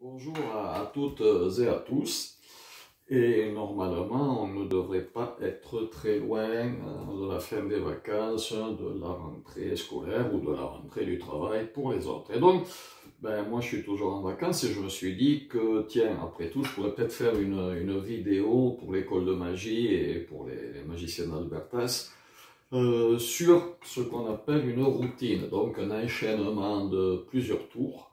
Bonjour à toutes et à tous. Et normalement, on ne devrait pas être très loin de la fin des vacances, de la rentrée scolaire ou de la rentrée du travail pour les autres. Et donc, moi je suis toujours en vacances et je me suis dit que, tiens, après tout, je pourrais peut-être faire une vidéo pour l'école de magie et pour les magiciens d'Albertas sur ce qu'on appelle une routine, donc un enchaînement de plusieurs tours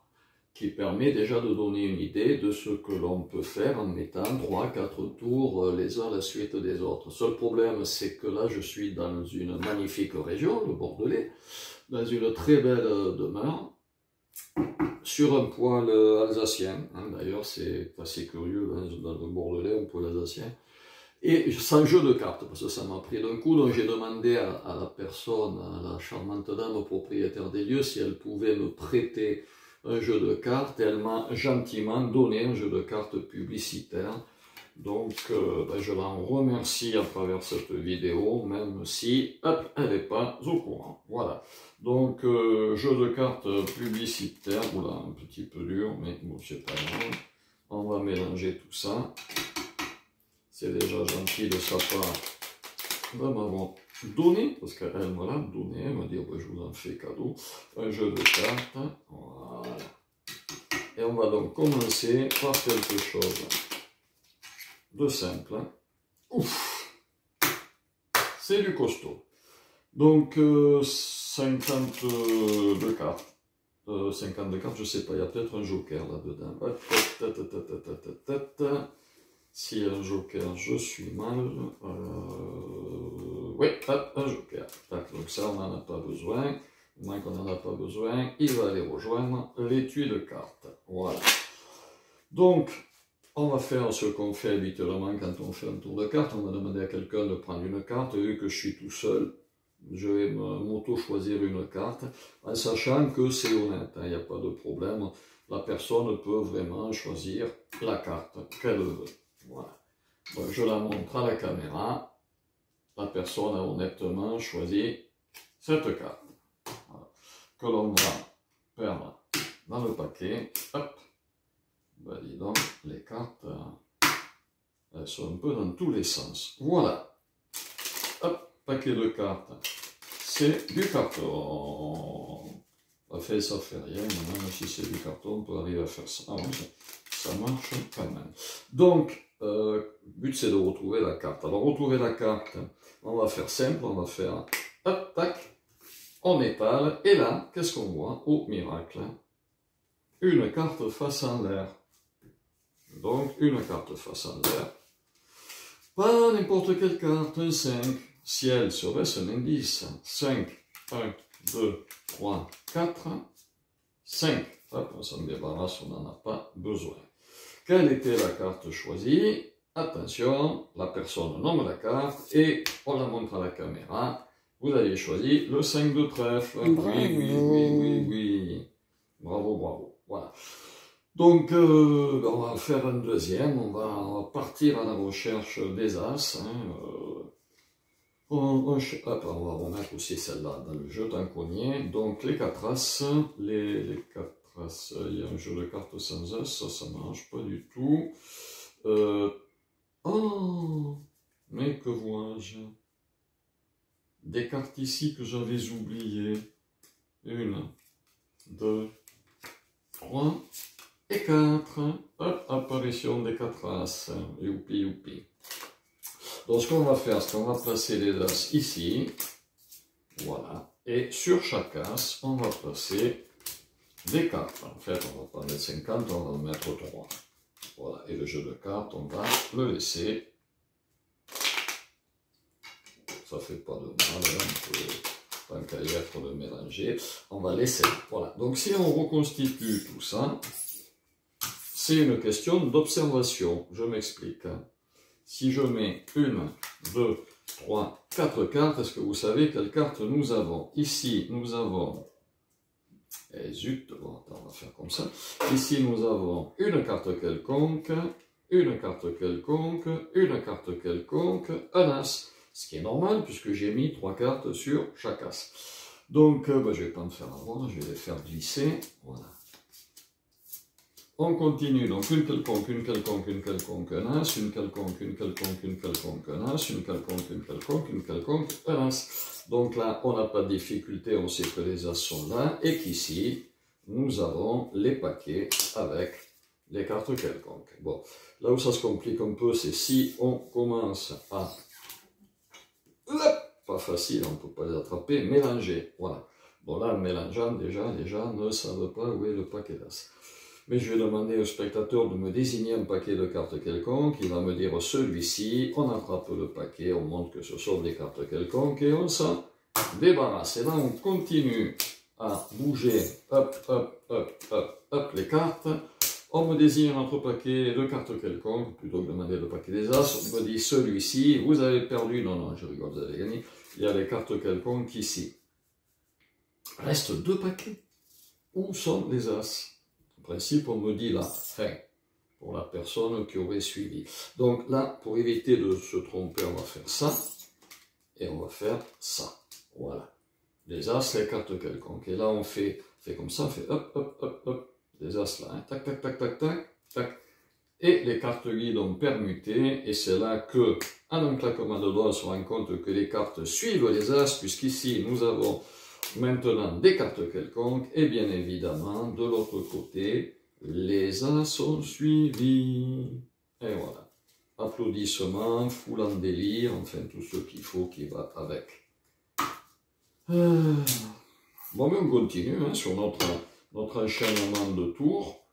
qui permet déjà de donner une idée de ce que l'on peut faire en mettant 3-4 tours les uns à la suite des autres. Seul problème, c'est que là, je suis dans une magnifique région, le Bordelais, dans une très belle demeure, sur un poil alsacien. D'ailleurs, c'est assez curieux, dans le Bordelais, un poil alsacien. Et sans jeu de cartes, parce que ça m'a pris d'un coup, donc j'ai demandé à la personne, à la charmante dame propriétaire des lieux, si elle pouvait me prêter un jeu de cartes, et elle m'a gentiment donné un jeu de cartes publicitaire. Donc je l'en remercie à travers cette vidéo, même si elle n'est pas au courant. Voilà. Donc jeu de cartes publicitaire, oula, un petit peu dur, mais bon, c'est pas grave. On va mélanger tout ça. C'est déjà gentil de sa part de m'avoir donné, parce qu'elle me l'a donné, elle m'a dit je vous en fais cadeau, un jeu de cartes, voilà. Et on va donc commencer par quelque chose de simple. Ouf, c'est du costaud. Donc 50 de cartes. 50 de cartes, je sais pas, il y a peut-être un joker là-dedans. S'il y a un joker, je suis mal. Oui, un joker. Donc ça, on n'en a pas besoin. Au moins qu'on n'en a pas besoin, il va aller rejoindre l'étui de cartes. Voilà. Donc, on va faire ce qu'on fait habituellement quand on fait un tour de cartes. On va demander à quelqu'un de prendre une carte. Et vu que je suis tout seul, je vais m'auto-choisir une carte, en sachant que c'est honnête, il n'y a pas de problème. La personne peut vraiment choisir la carte qu'elle veut. Voilà. Donc, je la montre à la caméra. La personne a honnêtement choisi cette carte. Voilà. Que l'on va perdre dans le paquet. Hop. Dis donc, les cartes, elles sont un peu dans tous les sens. Voilà. Hop, paquet de cartes. C'est du carton. Enfin, ça fait rien, mais même si c'est du carton, on peut arriver à faire ça. Ah, ça marche quand même. Donc, le but c'est de retrouver la carte. Alors, retrouver la carte, on va faire simple, on va faire hop, tac, on étale, et là, qu'est-ce qu'on voit? Oh, miracle, une carte face en l'air. Donc, une carte face en l'air. Pas n'importe quelle carte, un 5. Si elle serait un indice, 5, 1, 2, 3, 4, 5. Hop, on s'en débarrasse, on n'en a pas besoin. Quelle était la carte choisie? Attention, la personne nomme la carte et on la montre à la caméra. Vous avez choisi le 5 de trèfle. Oui. Bravo. Voilà. Donc, on va faire un deuxième. On va partir à la recherche des As. On va remettre aussi celle-là dans le jeu tant qu'on y est. Donc, les 4 As. Les 4 As, il y a un jeu de cartes sans As. Ça ne marche pas du tout. Oh, mais que vois-je? Des cartes ici que j'avais oubliées. 1, 2, 3 et 4. Hop, apparition des 4 As. Youpi. Donc ce qu'on va faire, c'est qu'on va placer les As ici. Voilà. Et sur chaque As, on va placer des cartes. En fait, on ne va pas mettre 50, on va en mettre 3. Voilà. Et le jeu de cartes, on va le laisser. Ça fait pas de mal, tant qu'à y être de mélanger. On va laisser. Voilà. Donc si on reconstitue tout ça, c'est une question d'observation. Je m'explique. Si je mets 1, 2, 3, 4 cartes, est-ce que vous savez quelles cartes nous avons? Ici, nous avons... Eh zut, bon, attends, on va faire comme ça. Ici, nous avons une carte quelconque, une carte quelconque, une carte quelconque, un As. Ce qui est normal, puisque j'ai mis 3 cartes sur chaque As. Donc, je ne vais pas me faire avoir, je vais les faire glisser. Voilà. On continue, donc une quelconque, un as, une quelconque, un as, une quelconque, un as. Donc là, on n'a pas de difficulté, on sait que les as sont là, et qu'ici, nous avons les paquets avec les cartes quelconques. Bon, là où ça se complique un peu, c'est si on commence à... Pas facile, on ne peut pas les attraper, mélanger, voilà. Bon là, en mélangeant, déjà, les gens ne savent pas où est le paquet d'as. Mais je vais demander au spectateur de me désigner un paquet de cartes quelconques. Il va me dire celui-ci. On attrape le paquet, on montre que ce sont des cartes quelconques et on s'en débarrasse. Et là, on continue à bouger, hop, hop, hop, hop, hop, les cartes. On me désigne un autre paquet de cartes quelconques, plutôt que de demander le paquet des as. On me dit celui-ci, vous avez perdu. Non, non, je rigole, vous avez gagné. Il y a les cartes quelconques ici. Reste 2 paquets. Où sont les as? En principe, on me dit la fin pour la personne qui aurait suivi. Donc là, pour éviter de se tromper, on va faire ça et on va faire ça. Voilà. Les as, les cartes quelconques. Et là, on fait comme ça, on fait hop, hop, hop, hop. Les as là, hein. Tac, tac, tac, tac, tac, tac. Et les cartes guides ont permuté. Et c'est là que, en un claquement de doigts, on se rend compte que les cartes suivent les as, puisqu'ici, nous avons maintenant des cartes quelconques, et bien évidemment, de l'autre côté, les as sont suivis. Et voilà. Applaudissements, foule en délire, enfin tout ce qu'il faut qui va avec. Bon, mais on continue hein, sur notre enchaînement de tours.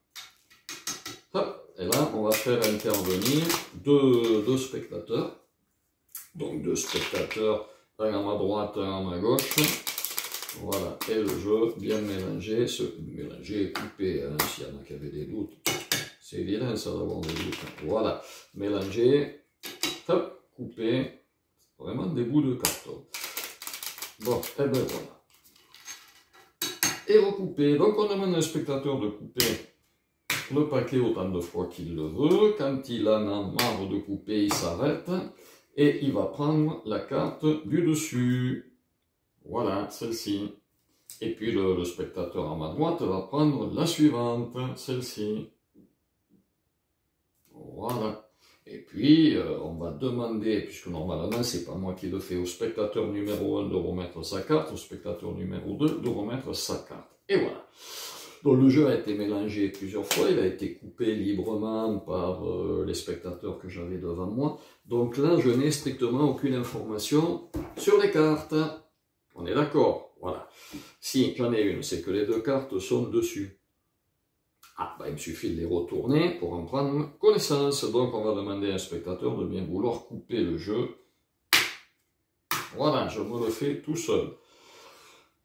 Hop, et là, on va faire intervenir deux spectateurs. Donc 2 spectateurs, un à ma droite, un à ma gauche. Voilà, et le jeu bien mélangé, mélanger, couper, hein, s'il y en a qui avaient des doutes, c'est évident ça d'avoir des doutes. Voilà, mélanger, hop, couper, vraiment des bouts de carton. Bon, et ben voilà. Et recouper, donc on demande à un spectateur de couper le paquet autant de fois qu'il le veut. Quand il en a marre de couper, il s'arrête et il va prendre la carte du dessus. Voilà, celle-ci. Et puis le spectateur à ma droite va prendre la suivante, celle-ci. Voilà. Et puis, on va demander, puisque normalement, c'est pas moi qui le fais, au spectateur numéro 1 de remettre sa carte, au spectateur numéro 2 de remettre sa carte. Et voilà. Donc le jeu a été mélangé plusieurs fois, il a été coupé librement par les spectateurs que j'avais devant moi. Donc là, je n'ai strictement aucune information sur les cartes. On est d'accord, voilà. Si j'en ai une, c'est que les 2 cartes sont dessus. Ah, ben il me suffit de les retourner pour en prendre connaissance. Donc on va demander à un spectateur de bien vouloir couper le jeu. Voilà, je me le fais tout seul.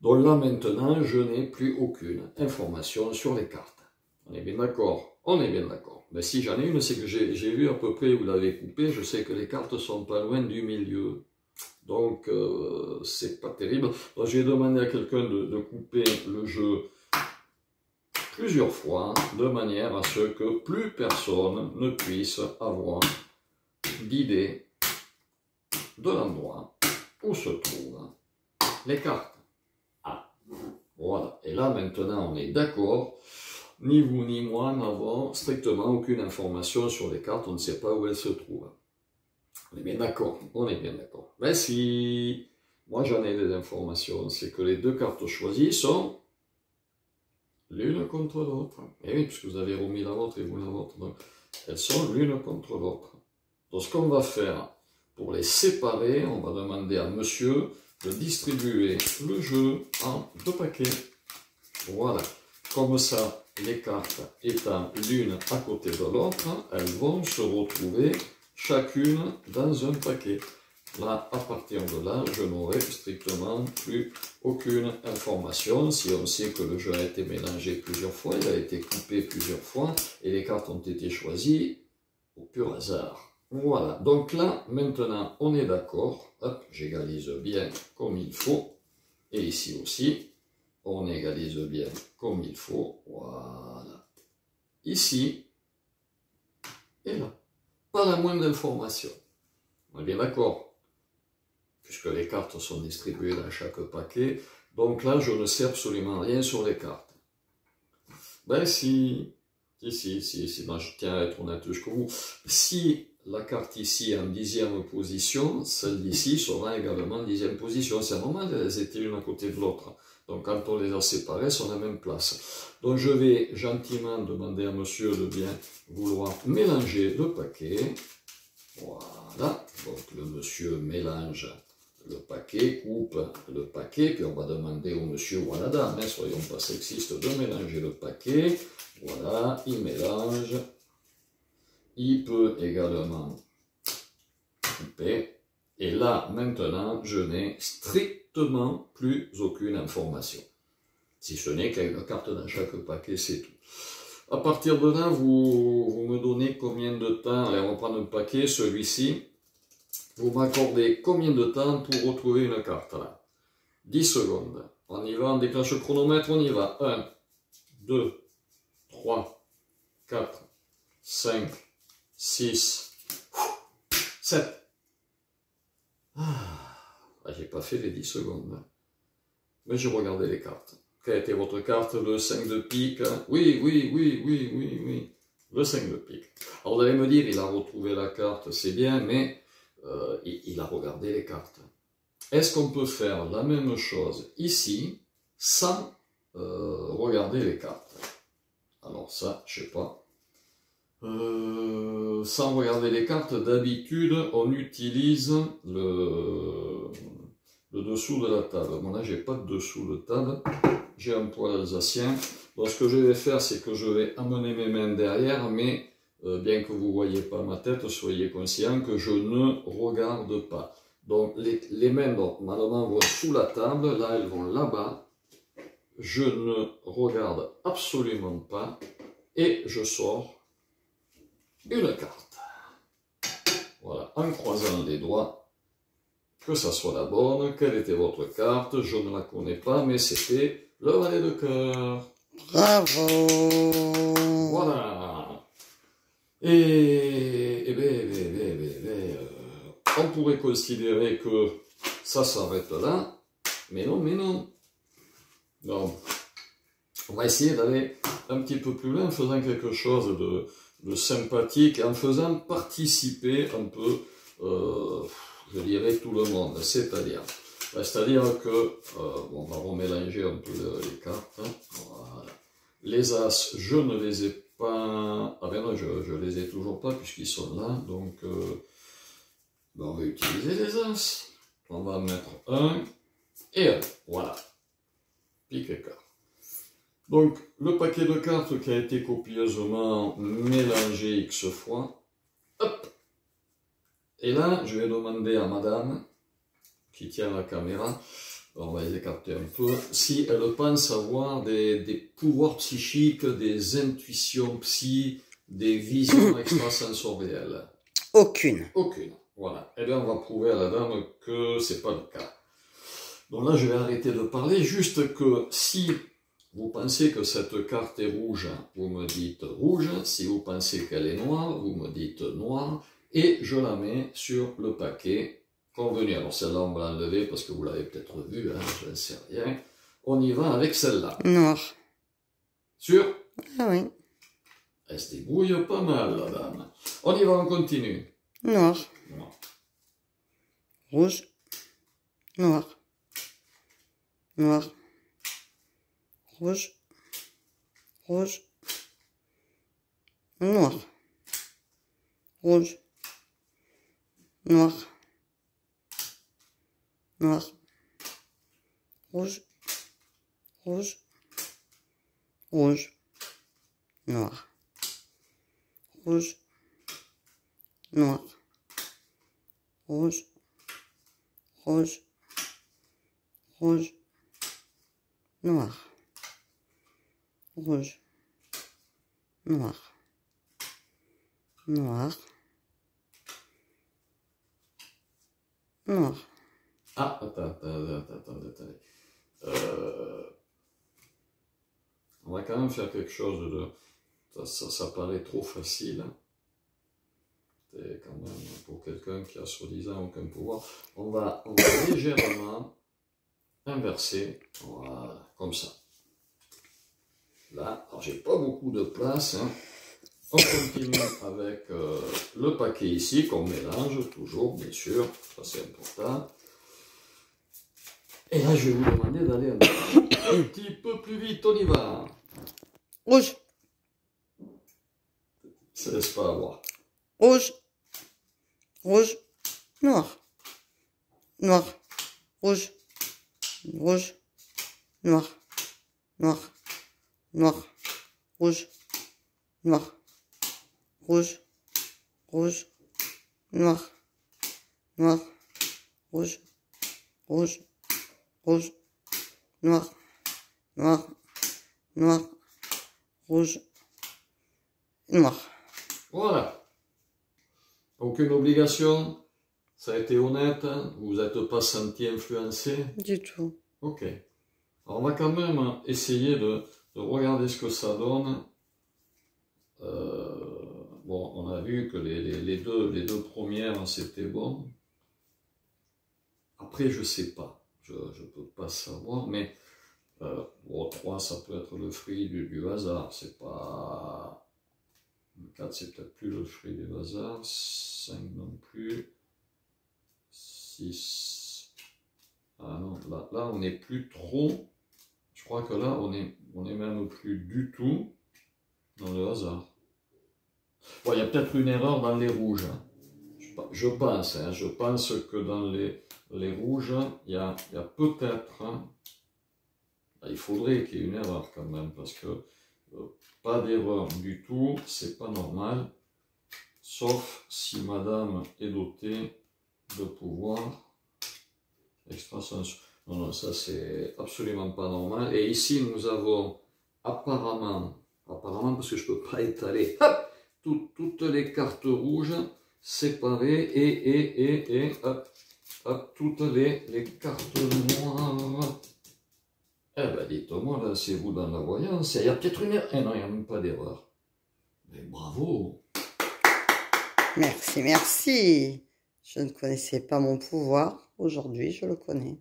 Donc là maintenant, je n'ai plus aucune information sur les cartes. On est bien d'accord? On est bien d'accord. Mais si j'en ai une, c'est que j'ai vu à peu près où l'avez coupé. Je sais que les cartes sont pas loin du milieu. Donc, c'est pas terrible. Donc, j'ai demandé à quelqu'un de couper le jeu plusieurs fois, de manière à ce que plus personne ne puisse avoir d'idée de l'endroit où se trouvent les cartes. Ah, voilà. Et là, maintenant, on est d'accord. Ni vous ni moi n'avons strictement aucune information sur les cartes. On ne sait pas où elles se trouvent. On est bien d'accord, on est bien d'accord. Mais si moi j'en ai des informations, c'est que les 2 cartes choisies sont l'une contre l'autre. Et oui, puisque vous avez remis la vôtre et vous la vôtre. Donc, elles sont l'une contre l'autre. Donc ce qu'on va faire, pour les séparer, on va demander à monsieur de distribuer le jeu en 2 paquets. Voilà. Comme ça, les cartes étant l'une à côté de l'autre, elles vont se retrouver chacune dans un paquet. Là, à partir de là, je n'aurai strictement plus aucune information. Si on sait que le jeu a été mélangé plusieurs fois, il a été coupé plusieurs fois, et les cartes ont été choisies au pur hasard. Voilà, donc là, maintenant, on est d'accord. Hop, j'égalise bien comme il faut. Et ici aussi, on égalise bien comme il faut. Voilà. Ici, et là. Pas la moindre information. On est bien d'accord, puisque les cartes sont distribuées dans chaque paquet. Donc là, je ne sais absolument rien sur les cartes. Ben si, Si, moi je tiens à être honnête jusqu'au bout. Si la carte ici est en 10e position, celle d'ici sera également en 10e position. C'est normal, elles étaient l'une à côté de l'autre. Donc quand on les a séparées, elles sont à la même place. Donc je vais gentiment demander à monsieur de bien vouloir mélanger le paquet. Voilà, donc le monsieur mélange le paquet, coupe le paquet, puis on va demander au monsieur ou à la dame, hein, soyons pas sexistes, de mélanger le paquet. Voilà, il mélange. Il peut également couper. Et là, maintenant, je n'ai strictement plus aucune information. Si ce n'est quelques cartes dans chaque paquet, c'est tout. À partir de là, vous me donnez combien de temps. Allez, on va prendre un paquet, celui-ci. Vous m'accordez combien de temps pour retrouver une carte là? 10 secondes. On y va, on déclenche le chronomètre, on y va. 1, 2, 3, 4, 5, 6, 7. J'ai pas fait les 10 secondes. Mais j'ai regardé les cartes. Quelle était votre carte? Le 5 de pique? Oui. Le 5 de pique. Alors vous allez me dire, il a retrouvé la carte, c'est bien, mais il a regardé les cartes. Est-ce qu'on peut faire la même chose ici, sans regarder les cartes? Alors ça, je sais pas. Sans regarder les cartes, d'habitude, on utilise le dessous de la table. Bon là, j'ai pas de dessous de table. J'ai un poil alsacien. Donc ce que je vais faire, c'est que je vais amener mes mains derrière, mais bien que vous ne voyez pas ma tête, soyez conscient que je ne regarde pas. Donc les mains normalement vont sous la table, là elles vont là-bas. Je ne regarde absolument pas et je sors une carte. Voilà, en croisant les doigts, que ça soit la bonne. Quelle était votre carte? Je ne la connais pas, mais c'était le valet de cœur. Bravo! Voilà. Et on pourrait considérer que ça s'arrête là, mais non. Donc, on va essayer d'aller un petit peu plus loin en faisant quelque chose de sympathique, en faisant participer un peu, je dirais, tout le monde. C'est-à-dire que, on va remélanger un peu les cartes. Voilà. Les As, je ne les ai pas... Ah ben non, je les ai toujours pas puisqu'ils sont là. Donc, on va utiliser les As. On va mettre 1 et 1. Voilà. Pique et carte. Donc, le paquet de cartes qui a été copieusement mélangé X fois. Hop. Et là, je vais demander à madame, qui tient la caméra, on va les écarter un peu, si elle pense avoir des pouvoirs psychiques, des intuitions psy, des visions extrasensorielles. Aucune. Aucune. Voilà. Et bien, on va prouver à la dame que c'est pas le cas. Donc là, je vais arrêter de parler, juste que si vous pensez que cette carte est rouge, vous me dites rouge. Si vous pensez qu'elle est noire, vous me dites noir. Et je la mets sur le paquet convenu. Alors celle-là, on va l'enlever parce que vous l'avez peut-être vue, hein, je ne sais rien. On y va avec celle-là. Noir. Sûr? Ah oui. Elle se débrouille pas mal, la dame. On y va, on continue. Noir. Noir. Rouge. Noir. Noir. Rouge. Rouge. Noir. Rouge. Noir. Noir. Rouge. Rouge. Rouge. Noir. Rouge. Noir. Rouge. Rouge. Rouge. Noir. Rouge. Noir. Noir. Noir. Ah, attendez. On va quand même faire quelque chose de... Ça paraît trop facile. Hein. C'est quand même pour quelqu'un qui a soi-disant aucun pouvoir. On va légèrement inverser. Voilà, comme ça. Là, alors j'ai pas beaucoup de place, hein. On continue avec le paquet ici qu'on mélange toujours, bien sûr, ça c'est important. Et là, je vais vous demander d'aller un petit peu plus vite, on y va. Rouge, Ça laisse pas avoir. rouge, rouge, noir, noir, rouge, rouge, noir, noir, noir, rouge, noir, rouge, rouge, noir, noir, rouge, rouge, rouge, noir, noir, noir, rouge, noir. Voilà. Aucune obligation. Ça a été honnête, hein. Vous n'êtes pas senti influencé? Du tout. Ok. Alors on va quand même essayer de regarder ce que ça donne. Bon, on a vu que les deux premières, c'était bon. Après, je sais pas. Je peux pas savoir, mais bon, 3, ça peut être le fruit du hasard. C'est pas... 4, c'est peut-être plus le fruit du hasard. 5 non plus. 6. Ah non, là on n'est plus trop. Je crois que là, on est même plus du tout dans le hasard. Bon, il y a peut-être une erreur dans les rouges. Je pense, hein, je pense que dans les rouges, il y a peut-être... Hein, il faudrait qu'il y ait une erreur quand même, parce que pas d'erreur du tout, c'est pas normal. Sauf si madame est dotée de pouvoir extrasensoriel. Non, non, ça c'est absolument pas normal. Et ici, nous avons apparemment parce que je peux pas étaler, hop, toutes les cartes rouges séparées et hop, toutes les cartes noires. Eh ben, dites-moi, là, c'est vous dans la voyance. Il y a peut-être une erreur. Eh non, il n'y a même pas d'erreur. Mais bravo! Merci, merci. Je ne connaissais pas mon pouvoir. Aujourd'hui, je le connais.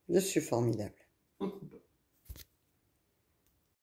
Je suis formidable.